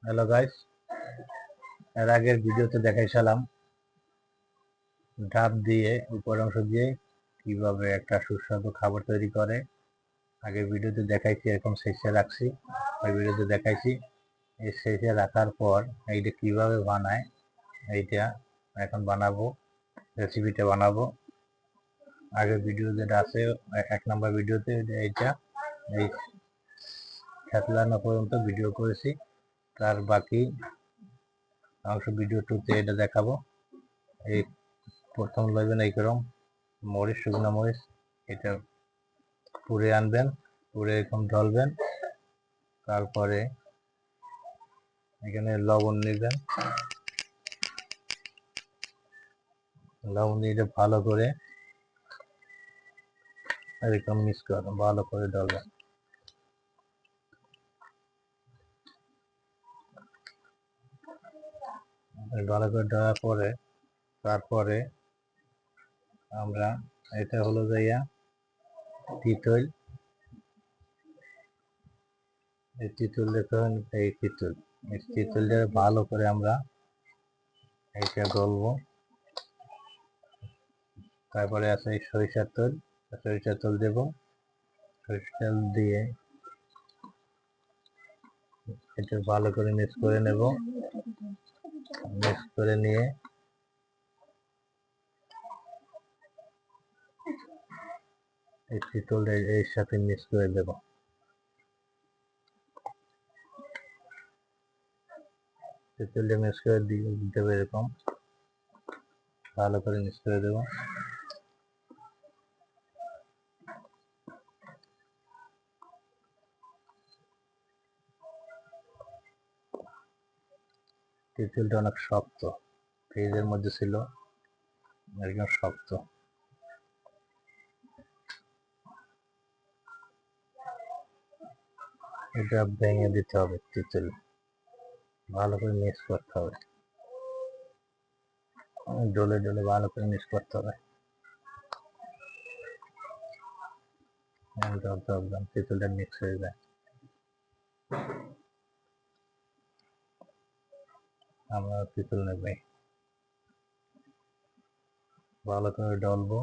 Hello guys, এর আগের ভিডিওতে দেখাইছিলাম ডাব দিয়ে উপর অংশ দিয়ে কিভাবে একটা সুস্বাদু খাবার তৈরি করে। আগের ভিডিওতে দেখাইছি, এরকম শেষে রাখছি। ওই ভিডিওতে দেখাইছি এই শেষে রাখার পর এইটা কিভাবে বানায়, এইটা এখন বানাবো, রেসিপিটা বানাবো। আগের ভিডিও যেটা আছে, 1 নম্বর ভিডিওতে এইটা এই খেতলানো পর্যন্ত ভিডিও করেছি। তার বাকি অংশ ভিডিও 2তে এটা দেখাবো। এই প্রথম লইবেন এইরকম মরিচ, শুকনো মরিচ, এটা পুড়ে আনবেন, পুড়ে এরকম ঢলবেন। তারপরে এখানে লবণ নেবেন, লবণ দিয়ে ভালো করে এরকম মিক্স করবেন, ভালো করে ঢলবেন। ভালো করে ঢালার পরে তারপরে আমরা এটা হলো যাইয়া তিতল, এই তিতল দেখুন, এই তিতল দিয়ে ভালো করে আমরা এইটা ডলবো। তারপরে আছে এই সরিষার তেল দেব। সরিষার তেল দিয়ে এটা ভালো করে মিক্স করে নেব। মিক্স করে নিয়ে এই তিতল এর সাথে মিক্স করে দেব। তিতলটা মিক্স করে দিতে হবে, এরকম ভালো করে মিক্স করে দেব। তিতলটা অনেক শক্ত, ফ্রিজের মধ্যে ছিল, একদম শক্ত। এটা ভেঙে দিতে হবে, তিতল ভালো করে মিক্স করতে হবে, ডলে ডলে ভালো করে মিক্স করতে হবে। তিতলটা মিক্স হয়ে যায়। আমরা তিতল নেব, ভালো করে ডলবো।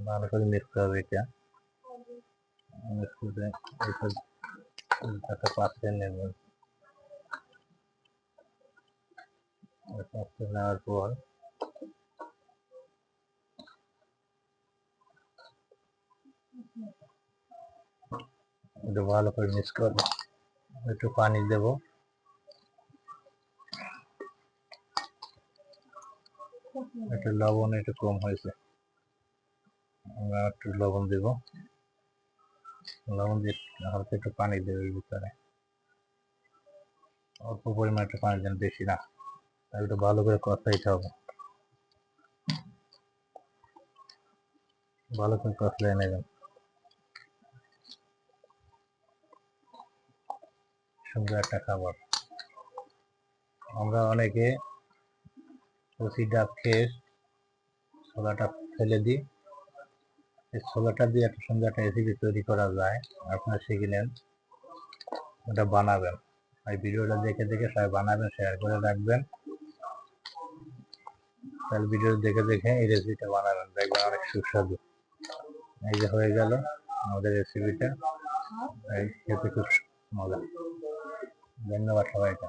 ভালো করে মিক্স হবে, এটা মিক্স করে এটা পাশে নেব। পাশে নেওয়ার পর এটা ভালো করে মিক্স করবো। একটু পানি দেব, একটু লবণ একটু কম হয়েছে, আমরা একটু লবণ দেব। লবণ দিয়ে হালকা একটু পানি দেবে এর ভিতরে, অল্প পরিমাণ একটু পানি দেন, বেশি না। একটু ভালো করে কষাইতে হবে, ভালো করে কষলে নেবেন। সুন্দর একটা খাবার। আমরা অনেকে কচি ডাব খেয়ে ছোলাটা ফেলে দিই। এই ছোলাটা দিয়ে একটা সুন্দর একটা রেসিপি তৈরি করা যায়, আপনারা শিখে নেন, ওটা বানাবেন। এই ভিডিওটা দেখে দেখে সবাই বানাবেন, শেয়ার করে রাখবেন। তাহলে ভিডিও দেখে দেখে এই রেসিপিটা বানাবেন, দেখবেন অনেক সুস্বাদু। এই যে হয়ে গেল আমাদের রেসিপিটা, এই খেতে খুব মজা। ধন্যবাদ সবাইকে।